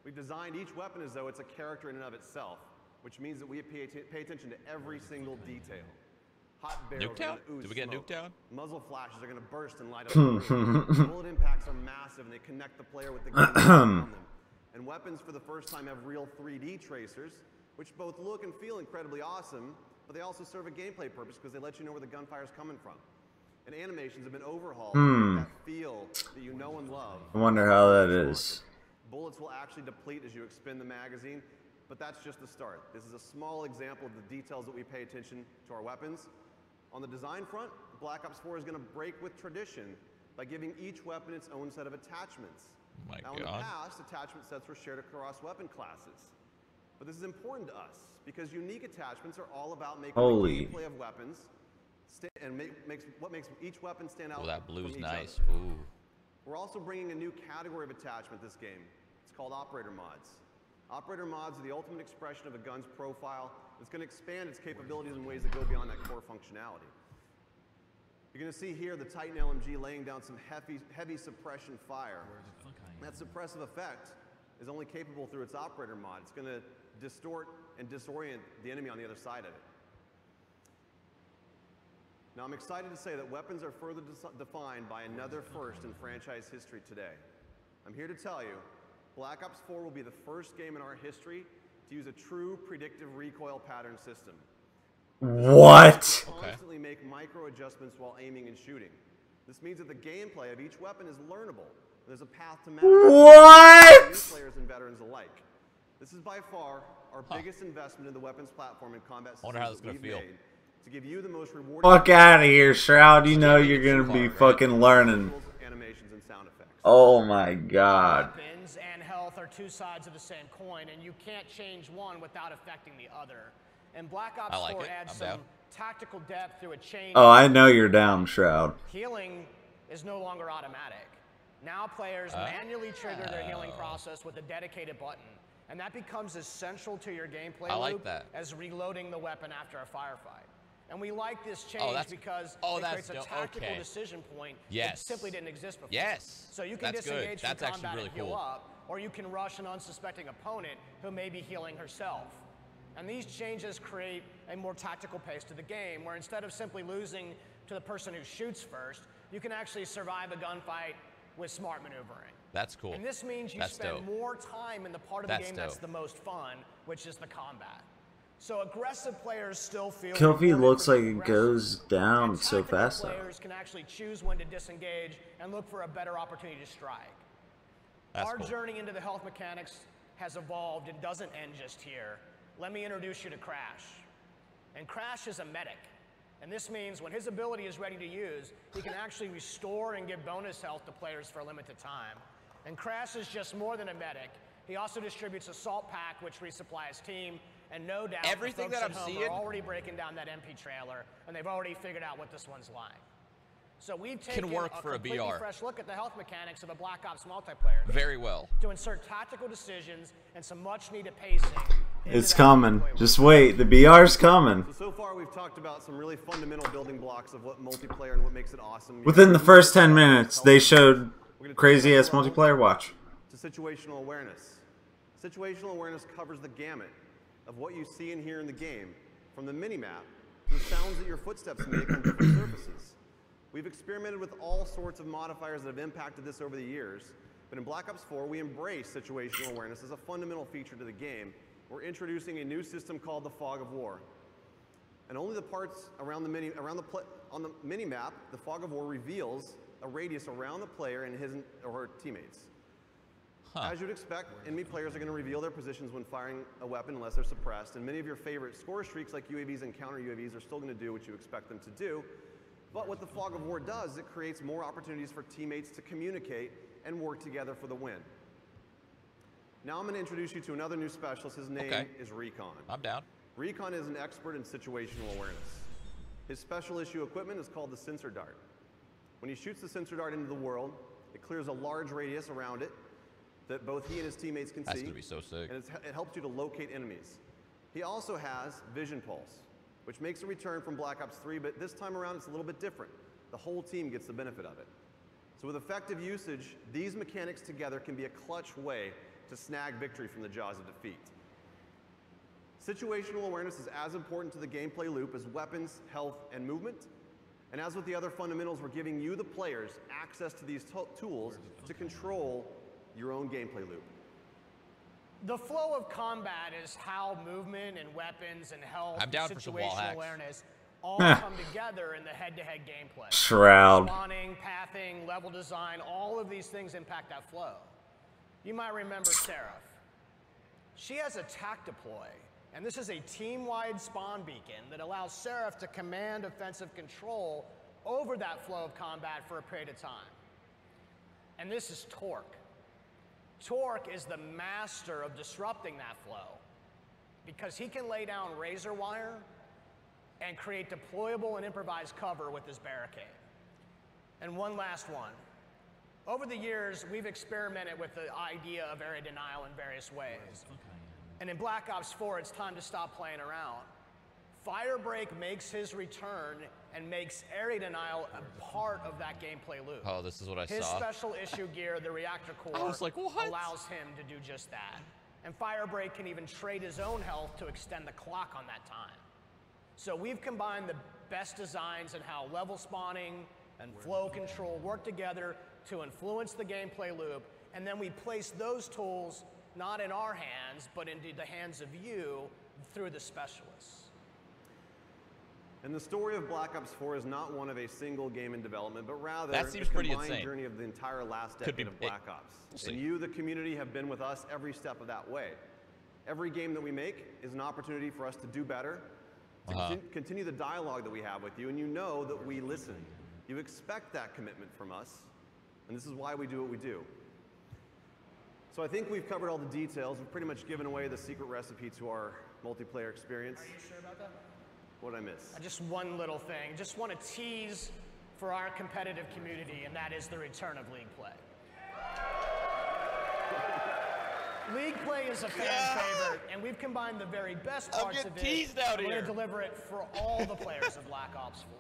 We've designed each weapon as though it's a character in and of itself, which means that we pay attention to every single detail. Hot barrels are going to ooze Did we get smoke. nuked down? Muzzle flashes are going to burst and light up the room. Bullet impacts are massive and they connect the player with the gun around them. And weapons for the first time have real 3D tracers, which both look and feel incredibly awesome, but they also serve a gameplay purpose because they let you know where the gunfire is coming from. And animations have been overhauled to make that feel that you know and love. I wonder how that is. Bullets will actually deplete as you expend the magazine, but that's just the start. This is a small example of the details that we pay attention to our weapons. On the design front, Black Ops 4 is going to break with tradition by giving each weapon its own set of attachments. Now, in the past, attachment sets were shared across weapon classes. But this is important to us because unique attachments are all about making the gameplay of weapons and what makes each weapon stand out. Oh, that blue's nice. Ooh. We're also bringing a new category of attachment this game. It's called operator mods. Operator mods are the ultimate expression of a gun's profile. It's going to expand its capabilities in ways that go beyond that core functionality. You're going to see here the Titan LMG laying down some heavy suppression fire. That suppressive effect is only capable through its operator mod. It's going to distort and disorient the enemy on the other side of it. Now, I'm excited to say that weapons are further defined by another first in franchise history today. I'm here to tell you, Black Ops 4 will be the first game in our history to use a true predictive recoil pattern system. What? Constantly make micro adjustments while aiming and shooting. This means that the gameplay of each weapon is learnable. There's a path to mastery for new players and veterans alike. This is by far our biggest investment in the weapons platform and combat systems that we've made to give you the most rewarding. Fuck out of here, Shroud. You know you're gonna be fucking learning. Animations and sound effects. Oh my god. Weapons and health are two sides of the same coin, and you can't change one without affecting the other. And Black Ops 4 adds some tactical depth through a chain. Oh, I know you're down, Shroud. Healing is no longer automatic. Now players manually trigger their healing process with a dedicated button, and that becomes as central to your gameplay loop as reloading the weapon after a firefight. And we like this change because it creates a tactical decision point that simply didn't exist before. So you can disengage from combat and heal up, or you can rush an unsuspecting opponent who may be healing herself. And these changes create a more tactical pace to the game, where instead of simply losing to the person who shoots first, you can actually survive a gunfight with smart maneuvering. That's cool. And this means you spend more time in the part of the game that's the most fun, which is the combat. So aggressive players still feel Kill feed looks like it goes down so fast. Players can actually choose when to disengage and look for a better opportunity to strike. Our journey into the health mechanics has evolved and doesn't end just here. Let me introduce you to Crash. And Crash is a medic. And this means when his ability is ready to use, he can actually restore and give bonus health to players for a limited time. And Crash is just more than a medic. He also distributes a salt pack, which resupplies team. And no doubt, everything that I'm seeing are already breaking down that MP trailer, and they've already figured out what this one's like. So we've taken a completely fresh look at the health mechanics of a Black Ops multiplayer game. Very well. To insert tactical decisions and some much-needed pacing. It's coming. Just wait. The BR's coming. So far, we've talked about some really fundamental building blocks of what multiplayer and what makes it awesome. Within the first 10 minutes, they showed crazy-ass multiplayer. Watch. To situational awareness. Situational awareness covers the gamut of what you see and hear in the game, from the mini-map to the sounds that your footsteps make on different surfaces. We've experimented with all sorts of modifiers that have impacted this over the years, but in Black Ops 4, we embrace situational awareness as a fundamental feature to the game. We're introducing a new system called the Fog of War. And only the parts around on the mini-map, the Fog of War reveals a radius around the player and his or her teammates. As you'd expect, enemy players are going to reveal their positions when firing a weapon unless they're suppressed, and many of your favorite score streaks like UAVs and counter UAVs are still going to do what you expect them to do. But what the Fog of War does, it creates more opportunities for teammates to communicate and work together for the win. Now I'm going to introduce you to another new specialist. His name is Recon. I'm down. Recon is an expert in situational awareness. His special issue equipment is called the sensor dart. When he shoots the sensor dart into the world, it clears a large radius around it that both he and his teammates can see. That's going to be so sick. And it helps you to locate enemies. He also has Vision Pulse, which makes a return from Black Ops 3, but this time around it's a little bit different. The whole team gets the benefit of it. So with effective usage, these mechanics together can be a clutch way to snag victory from the jaws of defeat. Situational awareness is as important to the gameplay loop as weapons, health, and movement. And as with the other fundamentals, we're giving you, the players, access to these tools to control your own gameplay loop. The flow of combat is how movement and weapons and health and situational awareness all come together in the head-to-head gameplay. Shroud. Spawning, pathing, level design, all of these things impact that flow. You might remember Seraph. She has a tac deploy, and this is a team-wide spawn beacon that allows Seraph to command offensive control over that flow of combat for a period of time. And this is Torque. Torque is the master of disrupting that flow because he can lay down razor wire and create deployable and improvised cover with his barricade. And one last one. Over the years, we've experimented with the idea of area denial in various ways. And in Black Ops 4, it's time to stop playing around. Firebreak makes his return and makes area denial a part of that gameplay loop. Oh, this is what I saw. His special issue gear, the reactor core, allows him to do just that. And Firebreak can even trade his own health to extend the clock on that time. So we've combined the best designs in how level spawning and flow control work together to influence the gameplay loop, and then we place those tools not in our hands, but into the hands of you through the specialists. And the story of Black Ops 4 is not one of a single game in development, but rather that seems the pretty combined insane. Journey of the entire last decade of Black Ops. We'll and you, the community, have been with us every step of that way. Every game that we make is an opportunity for us to do better, to continue the dialogue that we have with you, and you know that we listen. You expect that commitment from us, and this is why we do what we do. So I think we've covered all the details. We've pretty much given away the secret recipe to our multiplayer experience. Are you sure about that? What did I miss? Just one little thing. Just want to tease for our competitive community, and that is the return of League Play. League Play is a fan favorite, and we've combined the very best parts of it. We're going to deliver it for all the players of Black Ops 4.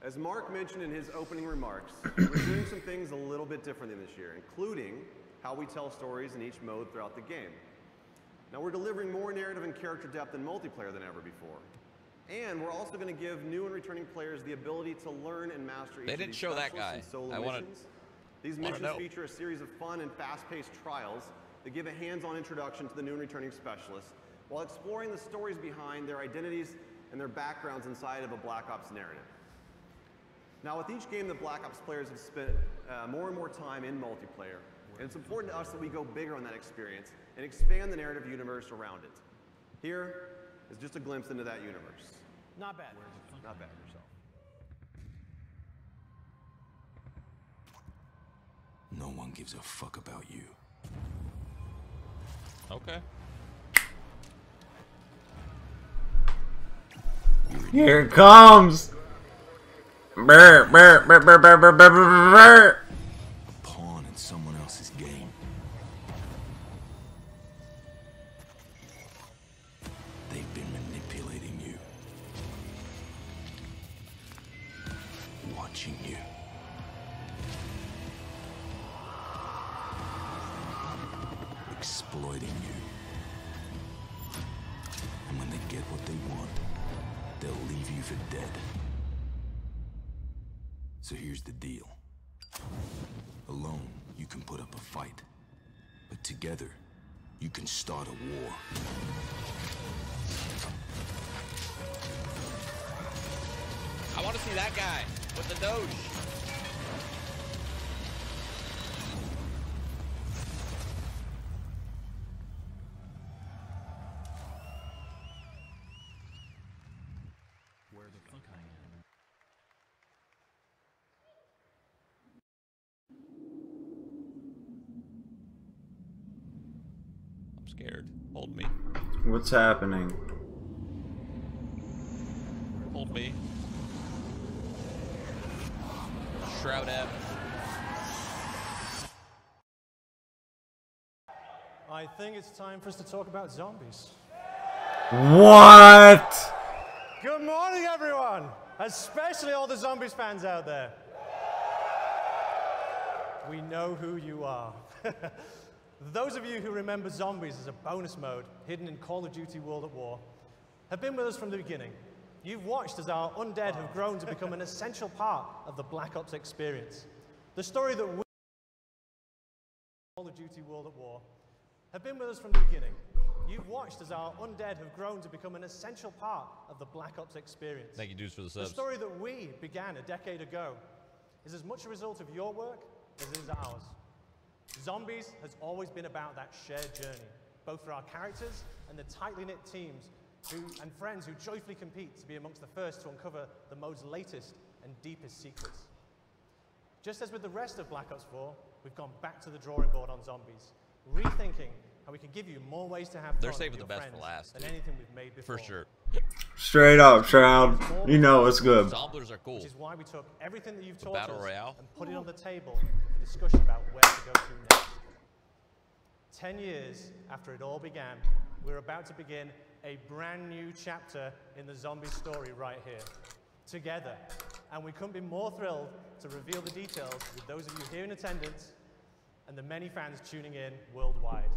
As Mark mentioned in his opening remarks, we're doing some things a little bit differently this year, including how we tell stories in each mode throughout the game. Now, we're delivering more narrative and character depth in multiplayer than ever before. And we're also going to give new and returning players the ability to learn and master each of these specialists and solo missions. These missions feature a series of fun and fast-paced trials that give a hands-on introduction to the new and returning specialists while exploring the stories behind their identities and their backgrounds inside of a Black Ops narrative. Now, with each game, the Black Ops players have spent more and more time in multiplayer, and it's important to us that we go bigger on that experience and expand the narrative universe around it. Here is just a glimpse into that universe. Not bad. Not bad. No one gives a fuck about you. Okay. Here it comes. Brr, brr, brr, brr, brr, brr, brr, brr. A pawn in someone else's game. They've been manipulating you. Watching you. Exploiting you. And when they get what they want, they'll leave you for dead. So here's the deal. Alone, you can put up a fight. But together, you can start a war. I want to see that guy with the Doge. Where the fuck I am? I'm scared. Hold me. What's happening? Hold me. Shroud F. I think it's time for us to talk about zombies. What? Good morning, everyone! Especially all the zombies fans out there. We know who you are. Those of you who remember zombies as a bonus mode hidden in Call of Duty World at War have been with us from the beginning. You've watched as our undead have grown to become an essential part of the Black Ops experience. The story that we Call of Duty World at War have been with us from the beginning. You've watched as our undead have grown to become an essential part of the Black Ops experience. Thank you, dudes, for the subs. The story that we began a decade ago is as much a result of your work as it is ours. Zombies has always been about that shared journey, both for our characters and the tightly knit teams and friends who joyfully compete to be amongst the first to uncover the mode's latest and deepest secrets. Just as with the rest of Black Ops 4, we've gone back to the drawing board on zombies, rethinking how we can give you more ways to have fun. They're saving the best for last, than anything we've made before. For sure. Straight up, Shroud. You know it's good. Zomblers are cool. Which is why we took everything that you've taught Battle us Royale. and put it on the table for discussion about where to go to next. 10 years after it all began, we're about to begin a brand new chapter in the zombie story right here, together. And we couldn't be more thrilled to reveal the details with those of you here in attendance and the many fans tuning in worldwide.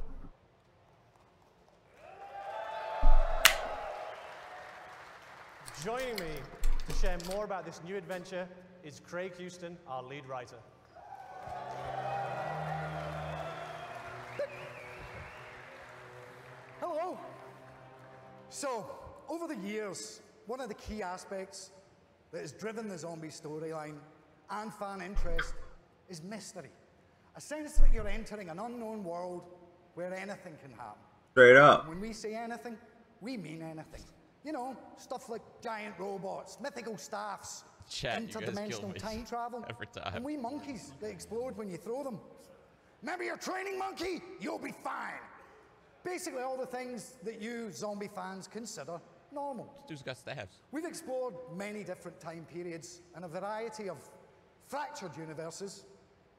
Joining me to share more about this new adventure is Craig Houston, our lead writer. Hello. So, over the years, one of the key aspects that has driven the zombie storyline and fan interest is mystery. A sense that you're entering an unknown world where anything can happen. Straight up. When we say anything, we mean anything. You know, stuff like giant robots, mythical staffs, interdimensional time travel, every time. and wee monkeys that explode when you throw them. Remember your training monkey? You'll be fine. Basically all the things that you zombie fans consider normal. This dude's got staffs. We've explored many different time periods and a variety of fractured universes.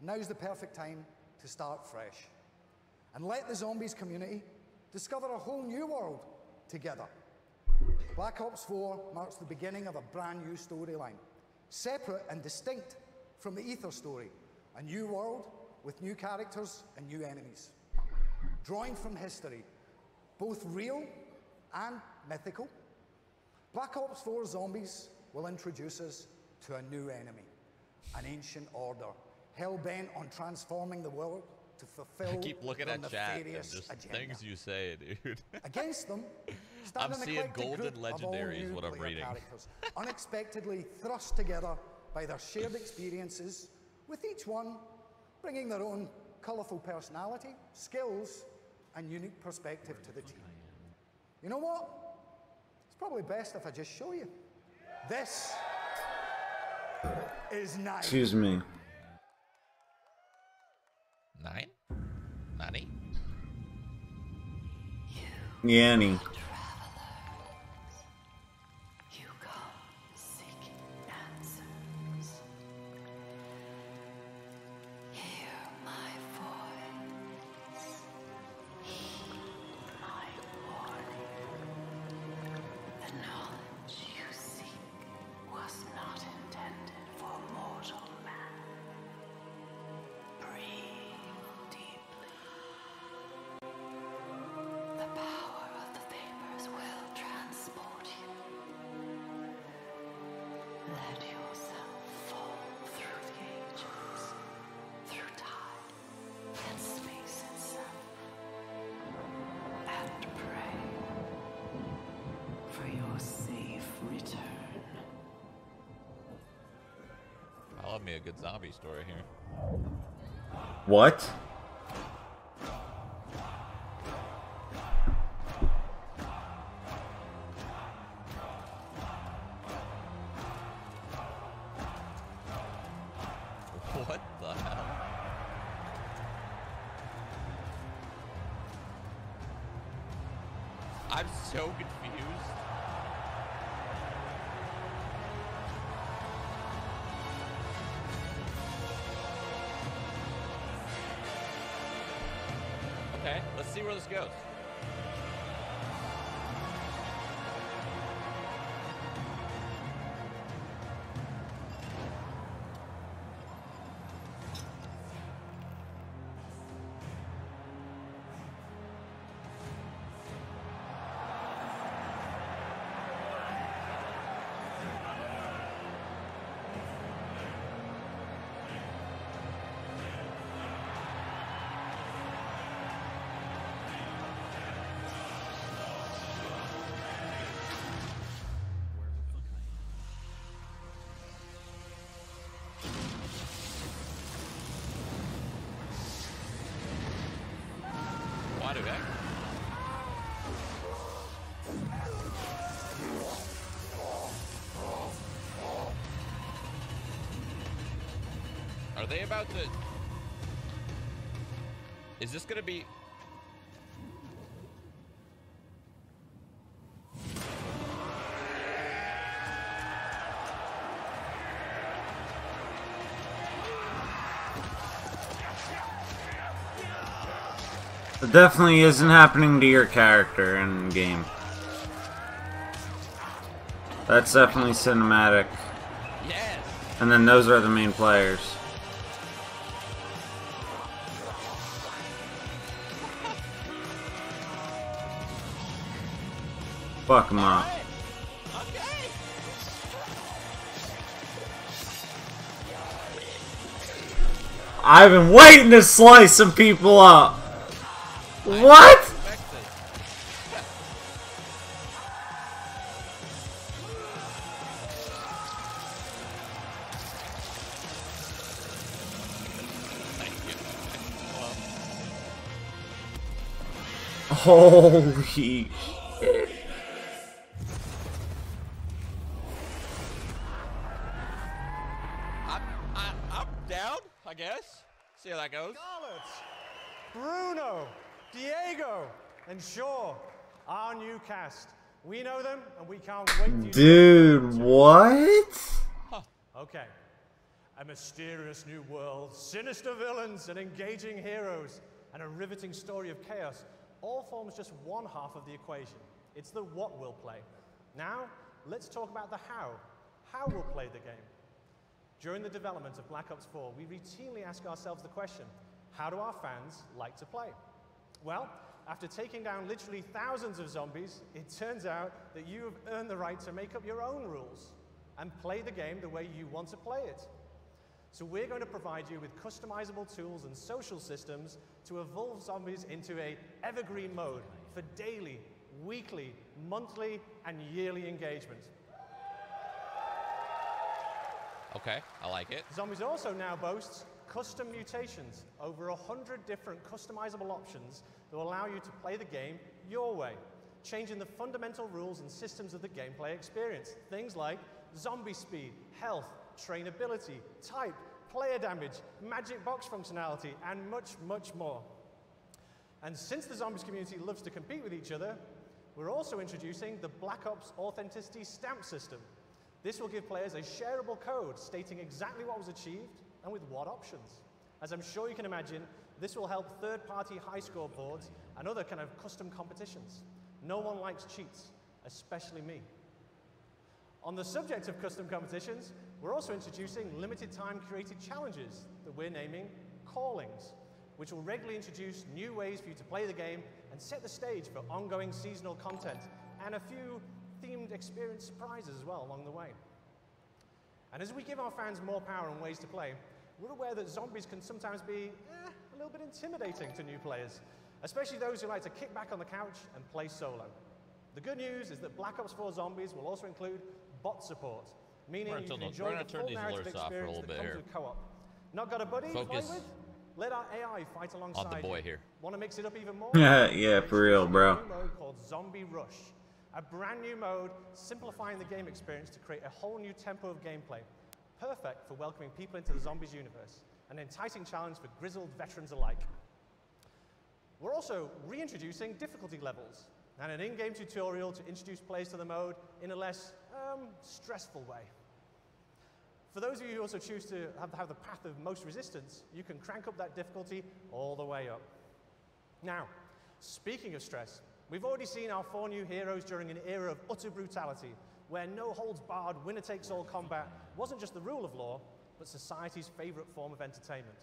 Now's the perfect time to start fresh and let the zombies community discover a whole new world together. Black Ops 4 marks the beginning of a brand new storyline, separate and distinct from the Ether story, a new world with new characters and new enemies. Drawing from history, both real and mythical, Black Ops 4 Zombies will introduce us to a new enemy, an ancient order, hell-bent on transforming the world to fulfill I keep looking their at chat and nefarious just agenda. things you say, dude. Against them, I'm stand an seeing eclectic golden group of all legendary is new what I'm player reading. characters, unexpectedly thrust together by their shared experiences, with each one bringing their own colourful personality, skills, and unique perspective to the team. You know what? It's probably best if I just show you. This is 9. Excuse me. 9? Nani? Yanni. You come seeking answers. Hear my voice. Heed my warning. The knowledge you seek was not intended for mortal man. Breathe deeply. The power of the vapors will transport you. Let yourself fall through the ages, through time and space itself, and pray for your safe return. I love me a good zombie story here. What? What the hell? I'm so confused. Okay, let's see where this goes. How do I? Are they about to... Is this gonna be... It definitely isn't happening to your character in game. That's definitely cinematic. Yes. And then those are the main players. Fuck them up. Okay. I've been waiting to slice some people up. What? Holy shit. I'm down, I guess. See how that goes. Scarlet, Bruno, Diego, and Shaw, our new cast. We know them, and we can't wait for you. Dude, what? Okay. A mysterious new world, sinister villains, and engaging heroes, and a riveting story of chaos all forms just one half of the equation. It's the what we'll play. Now, let's talk about the how. How we'll play the game. During the development of Black Ops 4, we routinely ask ourselves the question, how do our fans like to play? Well, after taking down literally thousands of zombies, it turns out that you have earned the right to make up your own rules and play the game the way you want to play it. So we're going to provide you with customizable tools and social systems to evolve zombies into an evergreen mode for daily, weekly, monthly, and yearly engagement. Okay, I like it. Zombies also now boasts custom mutations, over 100 different customizable options that will allow you to play the game your way, changing the fundamental rules and systems of the gameplay experience. Things like zombie speed, health, trainability, type, player damage, magic box functionality, and much, much more. And since the zombies community loves to compete with each other, we're also introducing the Black Ops Authenticity Stamp System. This will give players a shareable code stating exactly what was achieved and with what options. As I'm sure you can imagine, this will help third-party high score boards and other kind of custom competitions. No one likes cheats, especially me. On the subject of custom competitions, we're also introducing limited time curated challenges that we're naming Callings, which will regularly introduce new ways for you to play the game and set the stage for ongoing seasonal content and a few themed experience surprises as well along the way. And as we give our fans more power and ways to play, we're aware that zombies can sometimes be a little bit intimidating to new players, especially those who like to kick back on the couch and play solo. The good news is that Black Ops 4 Zombies will also include bot support, meaning you can enjoy the full narrative experience that comes with co-op. Not got a buddy to play with? Let our AI fight alongside on the boy you. here. Want to mix it up even more? Yeah, for real, bro. A new mode called Zombie Rush. A brand new mode simplifying the game experience to create a whole new tempo of gameplay. Perfect for welcoming people into the Zombies universe. An enticing challenge for grizzled veterans alike. We're also reintroducing difficulty levels and an in-game tutorial to introduce players to the mode in a less stressful way. For those of you who also choose to have the path of most resistance, you can crank up that difficulty all the way up. Now, speaking of stress, we've already seen our 4 new heroes during an era of utter brutality, where no-holds-barred, winner-takes-all combat wasn't just the rule of law, but society's favorite form of entertainment.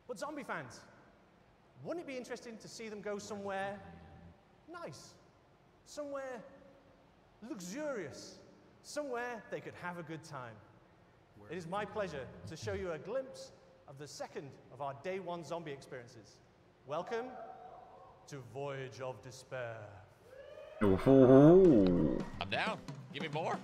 But zombie fans, wouldn't it be interesting to see them go somewhere nice, somewhere luxurious, somewhere they could have a good time? It is my pleasure to show you a glimpse of the second of our Day 1 zombie experiences. Welcome to Voyage of Despair. Ooh. I'm down. Give me more.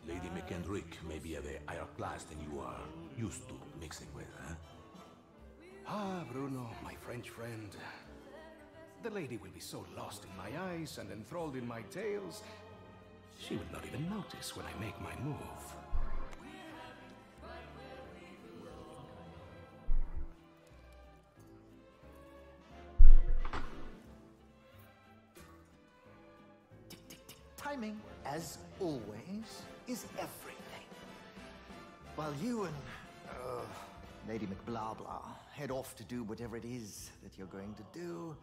Ladies Lady McKendrick may be of a higher class than you are used to mixing with, huh? Ah, Bruno, my French friend. The lady will be so lost in my eyes and enthralled in my tales, she will not even notice when I make my move. Timing, as always, is everything. While you and Lady McBlahblah head off to do whatever it is that you're going to do,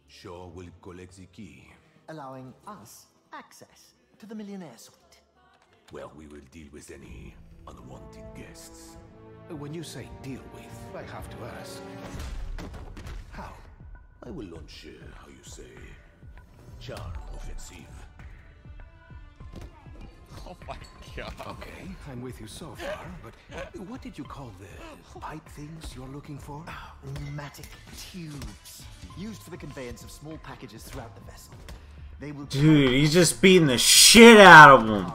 Shaw will collect the key. allowing us access to the Millionaire Suite. Well, we will deal with any unwanted guests. When you say deal with, I have to ask. How? I will launch, how you say, charm offensive. Oh my god. Okay, I'm with you so far, but what did you call the pipe things you're looking for? Pneumatic tubes, used for the conveyance of small packages throughout the vessel. They will. Dude, he's just beating the shit out of him.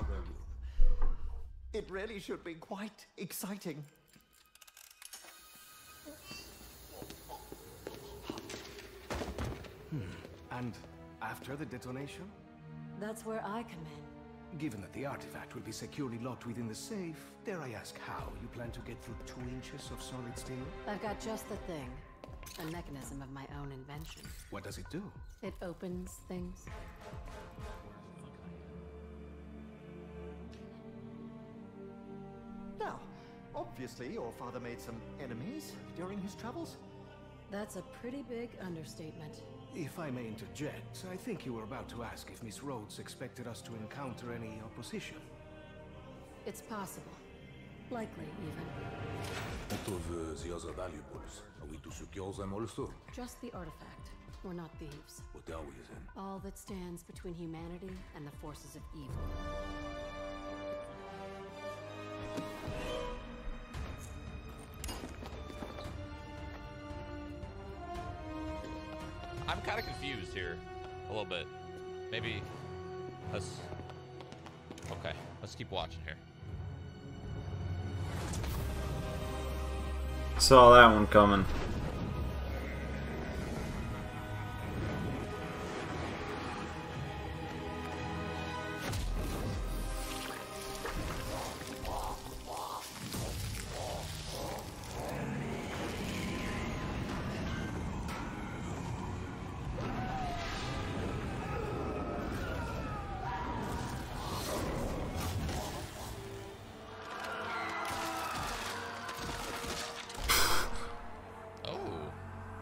It really should be quite exciting. And after the detonation? That's where I come in. Given that the artifact will be securely locked within the safe, dare I ask how you plan to get through 2 inches of solid steel? I've got just the thing. A mechanism of my own invention. What does it do? It opens things. Now, obviously your father made some enemies during his travels. That's a pretty big understatement. If I may interject, I think you were about to ask if Miss Rhodes expected us to encounter any opposition. It's possible. Likely, even. What of the other valuables? Are we to secure them also? Just the artifact. We're not thieves. What are we then? All that stands between humanity and the forces of evil. I'm kind of confused here, a little bit. Maybe let's. Okay, let's keep watching here. Saw that one coming.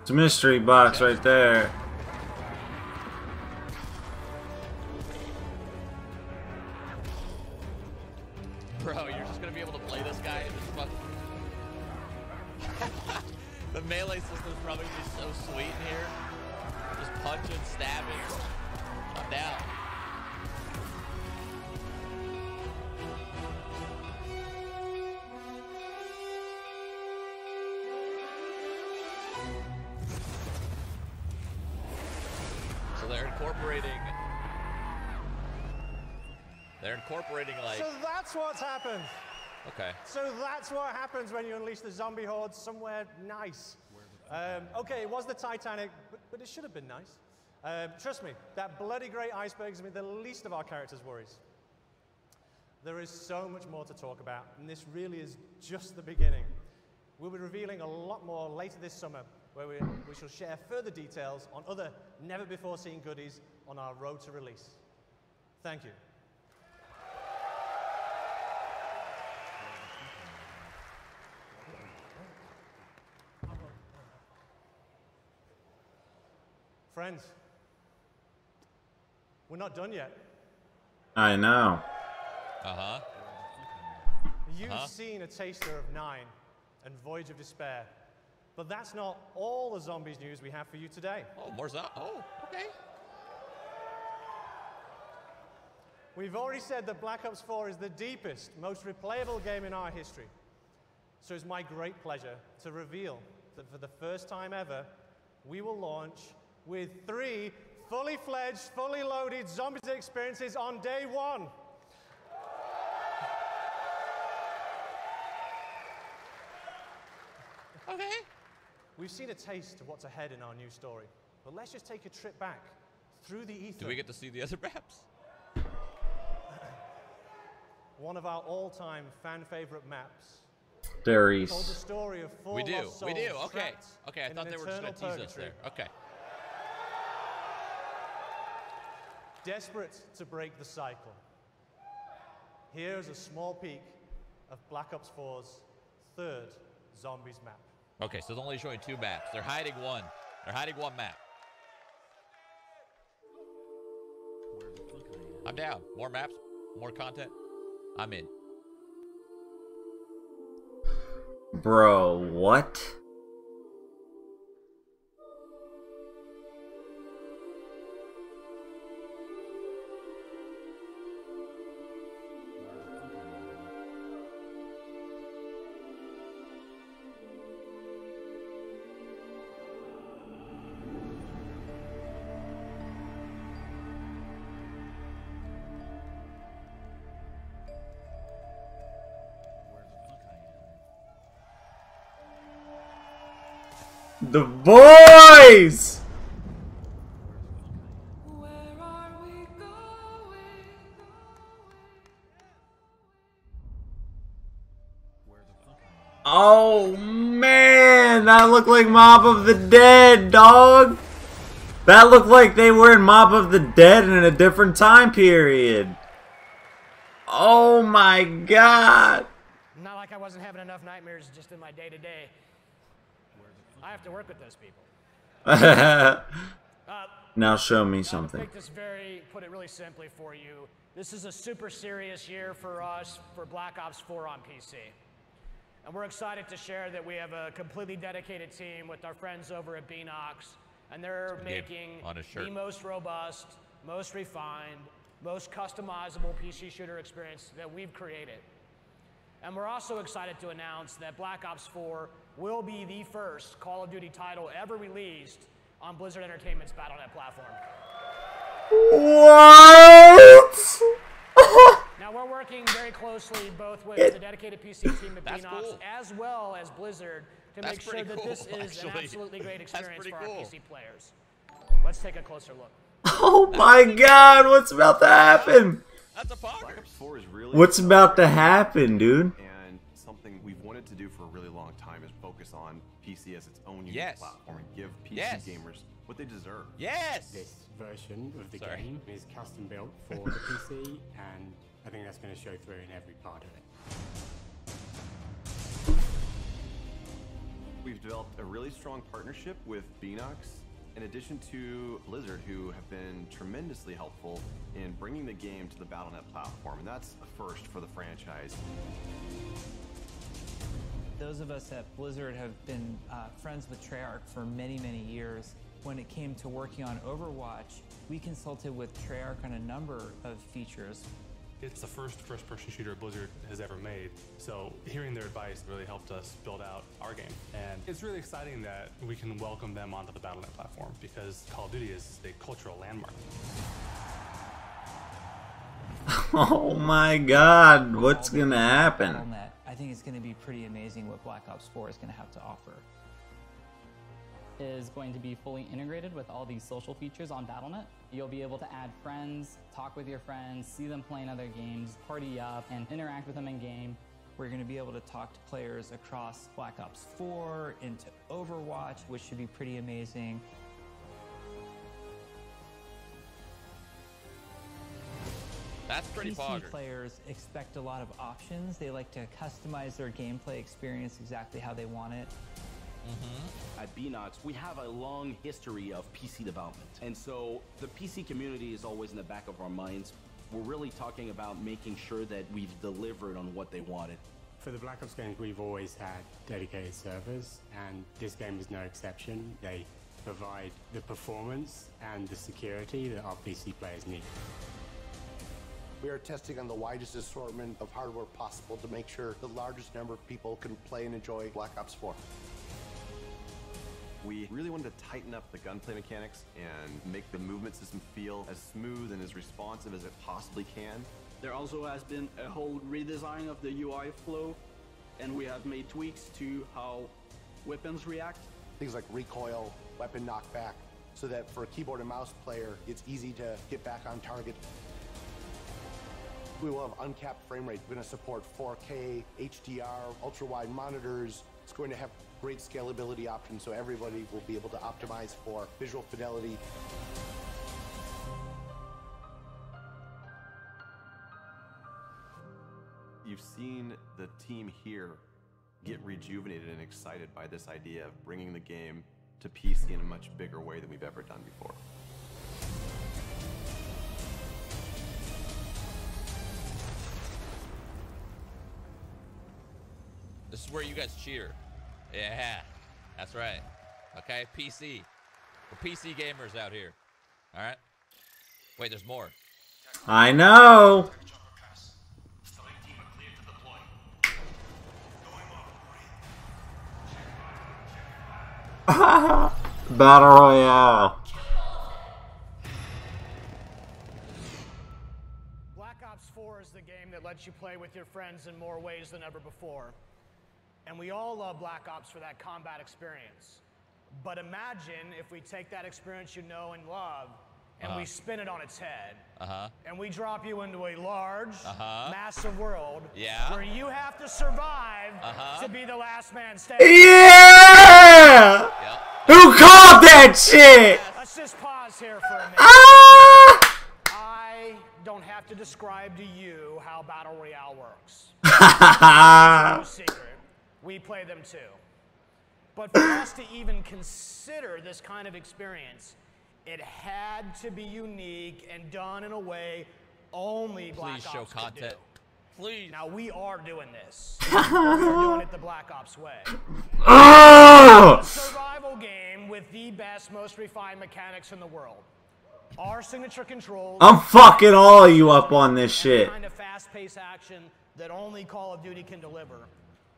It's a mystery box right there. Bro, you're just gonna be able to play this guy in this fucking... The melee system is probably gonna be so sweet in here. Just punching, stabbing. I'm down. So they're incorporating like... So that's what's happened. Okay. So that's what happens when you unleash the zombie horde somewhere nice. Okay, it was the Titanic, but it should have been nice. Trust me, that bloody great iceberg is the least of our characters' worries. There is so much more to talk about, and this really is just the beginning. We'll be revealing a lot more later this summer, where we shall share further details on other never-before-seen goodies on our road to release. Thank you. Friends, we're not done yet. I know. Uh-huh. You've seen a taster of 9 and Voyage of Despair, but that's not all the zombies news we have for you today. Oh, more zombies. Oh, okay. We've already said that Black Ops 4 is the deepest, most replayable game in our history. So it's my great pleasure to reveal that for the first time ever, we will launch with 3 fully fledged, fully loaded zombies experiences on day 1. Okay. We've seen a taste of what's ahead in our new story, but let's just take a trip back through the ether. Do we get to see the other maps? One of our all-time fan-favorite maps. There Told the story of four lost souls Okay. trapped Okay, I in thought an they were just going to eternal tease us there. purgatory. Okay. Desperate to break the cycle. Here's a small peek of Black Ops 4's third Zombies map. Okay, so it's only showing 2 maps. They're hiding one. They're hiding one map. I'm down. More maps, more content. I'm in. Bro, what? The boys! Oh man, that looked like Mob of the Dead, dog. That looked like they were in Mob of the Dead in a different time period. Oh my god. Not like I wasn't having enough nightmares just in my day-to-day. I have to work with those people. Now show me I'll something. make this put it really simply for you. This is a super serious year for us for Black Ops 4 on PC. And we're excited to share that we have a completely dedicated team with our friends over at Beanox, and they're making the most robust, most refined, most customizable PC shooter experience that we've created. And we're also excited to announce that Black Ops 4 will be the first Call of Duty title ever released on Blizzard Entertainment's Battle.net platform. What? Now we're working very closely both with the dedicated PC team at Beanox as well as Blizzard to make sure that this is an absolutely great experience for our PC players. Let's take a closer look. Oh my god, what's about to happen? That's a Black Ops 4 is really What's about to happen, dude? And something we've wanted to do for a really long time is focus on PC as its own unique platform and give PC gamers what they deserve. Yes! This version of the game is custom built for the PC, and I think that's going to show through in every part of it. We've developed a really strong partnership with Beanox, in addition to Blizzard, who have been tremendously helpful in bringing the game to the Battle.net platform, and that's a first for the franchise. Those of us at Blizzard have been friends with Treyarch for many, many years. When it came to working on Overwatch, we consulted with Treyarch on a number of features. It's the first-person shooter Blizzard has ever made, so hearing their advice really helped us build out our game. And it's really exciting that we can welcome them onto the Battle.net platform, because Call of Duty is a cultural landmark. Oh my god, what's gonna happen? Battle.net, I think it's going to be pretty amazing what Black Ops 4 is going to have to offer. Is going to be fully integrated with all these social features on Battle.net. You'll be able to add friends, talk with your friends, see them playing other games, party up, and interact with them in game. We're going to be able to talk to players across Black Ops 4 into Overwatch, which should be pretty amazing. That's pretty PC players expect a lot of options. They like to customize their gameplay experience exactly how they want it. At Beanox, we have a long history of PC development. And so the PC community is always in the back of our minds. We're really talking about making sure that we've delivered on what they wanted. For the Black Ops games, we've always had dedicated servers, and this game is no exception. They provide the performance and the security that our PC players need. We are testing on the widest assortment of hardware possible to make sure the largest number of people can play and enjoy Black Ops 4. We really wanted to tighten up the gunplay mechanics and make the movement system feel as smooth and as responsive as it possibly can. There also has been a whole redesign of the UI flow, and we have made tweaks to how weapons react? Things like recoil, weapon knockback, so that for a keyboard and mouse player, it's easy to get back on target. We will have uncapped frame rate. We're going to support 4K, HDR, ultra-wide monitors. It's going to have great scalability options, so everybody will be able to optimize for visual fidelity. You've seen the team here get rejuvenated and excited by this idea of bringing the game to PC in a much bigger way than we've ever done before. This is where you guys cheer. Yeah, that's right. Okay, PC. We're PC gamers out here. All right. Wait, there's more. I know. Battle Royale. Black Ops 4 is the game that lets you play with your friends in more ways than ever before. And we all love Black Ops for that combat experience. But imagine if we take that experience you know and love and we spin it on its head. And we drop you into a large, massive world where you have to survive to be the last man standing. Yeah! Who called that shit? Let's just pause here for a minute. I don't have to describe to you how Battle Royale works. No secret. We play them too. But for us to even consider this kind of experience, it had to be unique and done in a way only Black Ops show could content. do. Please. Now we are doing this. We're doing it the Black Ops way. Oh! A survival game with the best, most refined mechanics in the world. Our signature controls. I'm fucking all of you up on this shit. The kind of fast-paced action that only Call of Duty can deliver.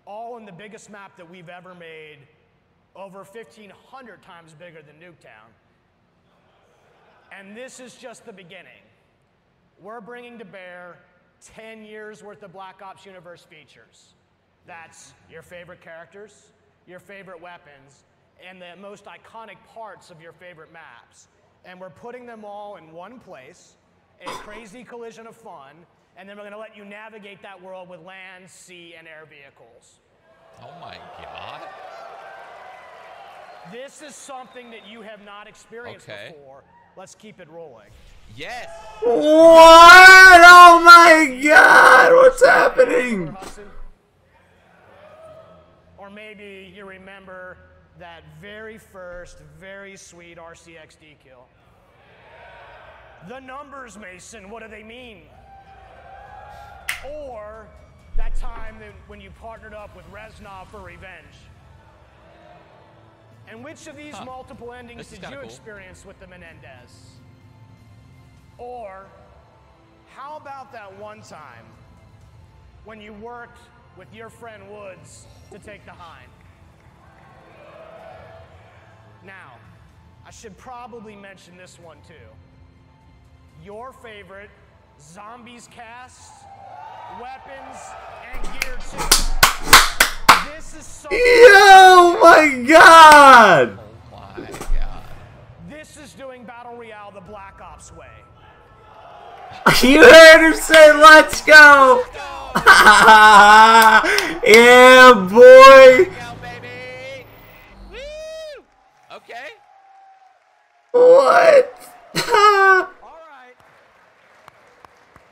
All in the biggest map that we've ever made, over 1,500 times bigger than Nuketown. And this is just the beginning. We're bringing to bear 10 years worth of Black Ops universe features. That's your favorite characters, your favorite weapons, and the most iconic parts of your favorite maps. And we're putting them all in one place, a crazy collision of fun, and then we're gonna let you navigate that world with land, sea, and air vehicles. Oh my God. This is something that you have not experienced before. Let's keep it rolling. Yes. What? Oh my God! What's happening? Or maybe you remember that very first, very sweet RCXD kill. The numbers, Mason, what do they mean? Or that time that when you partnered up with Reznov for revenge. And which of these multiple endings did you experience with the Menendez? Or how about that one time when you worked with your friend Woods to take the Hind? Now, I should probably mention this one too. Your favorite Zombies cast, weapons, and gear too. This is so. Yo, my God! Oh my God. This is doing Battle Royale the Black Ops way. You heard her say, "Let's go!" Yeah, boy. Okay. What?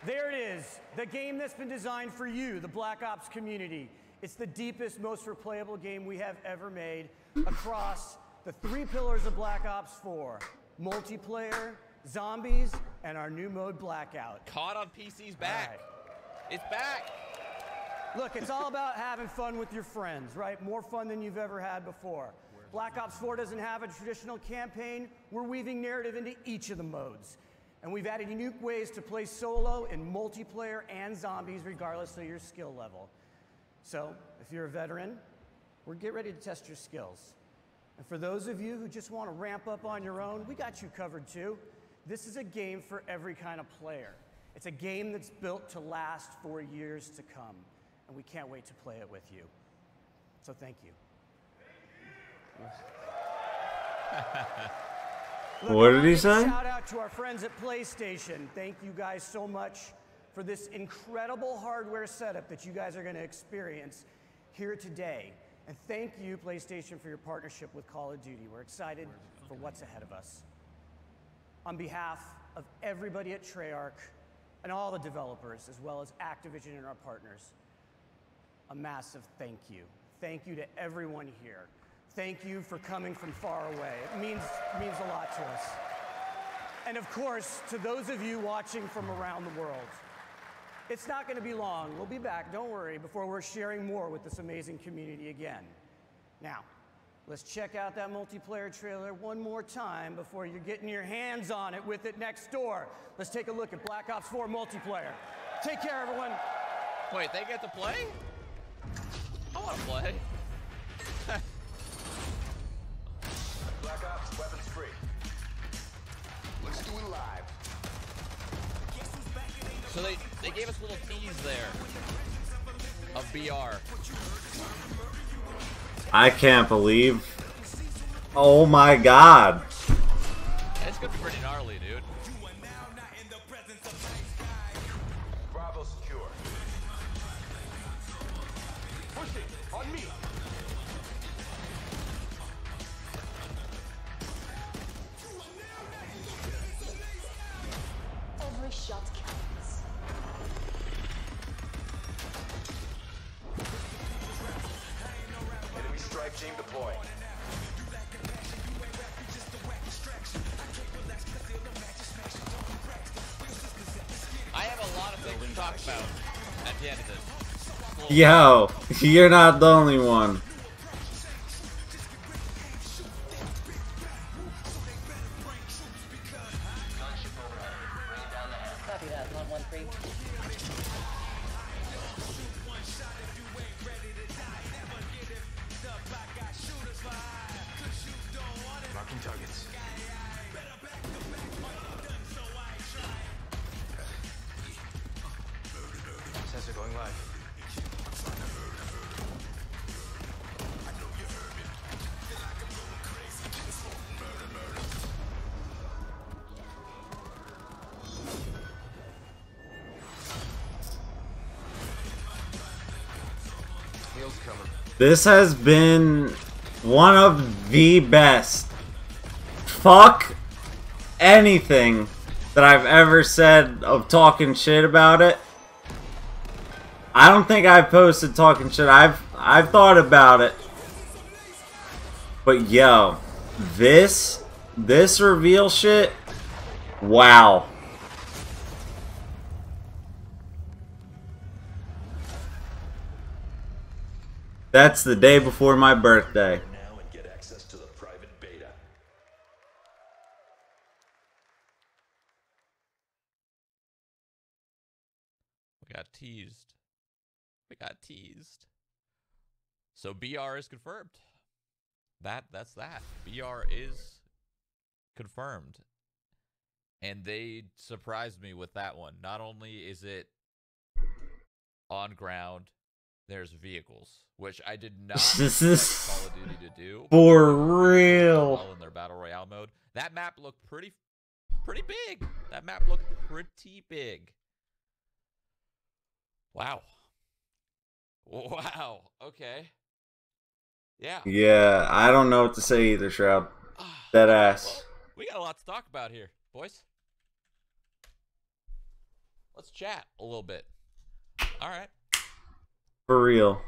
There it is, the game that's been designed for you, the Black Ops community. It's the deepest, most replayable game we have ever made across the 3 pillars of Black Ops 4. Multiplayer, zombies, and our new mode Blackout. COD on PC's back. It's back. Look, it's all about having fun with your friends, right? More fun than you've ever had before. Black Ops 4 doesn't have a traditional campaign. We're weaving narrative into each of the modes. And we've added unique ways to play solo in multiplayer and zombies regardless of your skill level. So, if you're a veteran, we're getting ready to test your skills. And for those of you who just want to ramp up on your own, we got you covered too. This is a game for every kind of player. It's a game that's built to last for years to come. And we can't wait to play it with you. So thank you. What did he say? Shout out to our friends at PlayStation. Thank you guys so much for this incredible hardware setup that you guys are going to experience here today. And thank you, PlayStation, for your partnership with Call of Duty. We're excited for what's ahead of us. On behalf of everybody at Treyarch and all the developers, as well as Activision and our partners, a massive thank you. Thank you to everyone here. Thank you for coming from far away. It means a lot to us. And of course, to those of you watching from around the world, it's not going to be long. We'll be back, don't worry, before we're sharing more with this amazing community again. Now, let's check out that multiplayer trailer one more time before you're getting your hands on it with it next door. Let's take a look at Black Ops 4 multiplayer. Take care, everyone. Wait, they get to play? I want to play. Black Ops, weapons free. Let's do it live. So they gave us a little tease there of BR. I can't believe. Oh my god. It's gonna be pretty gnarly, dude. Bravo secure. Push it on me. Every shot counts. Enemy strike team deploying. I have a lot of things to talk about at the end of this. Yo, you're not the only one. Copy that, 113. Marking targets. Sensor going live. Heels coming. This has been one of the best fuck anything that I've ever said of talking shit about it. I don't think I've posted talking shit. I've thought about it. But yo, this reveal shit, wow. That's the day before my birthday. Now and get access to the private beta. We got teased. We got teased. So BR is confirmed. That's that. BR is confirmed. And they surprised me with that one. Not only is it on ground, there's vehicles, which I did not expect Call of Duty to do. For real. In their battle royale mode, that map looked pretty big. That map looked pretty big. Wow. Wow. Okay. Yeah. Yeah, I don't know what to say either, Shroud. That ass. Well, we got a lot to talk about here, boys. Let's chat a little bit. All right. For real.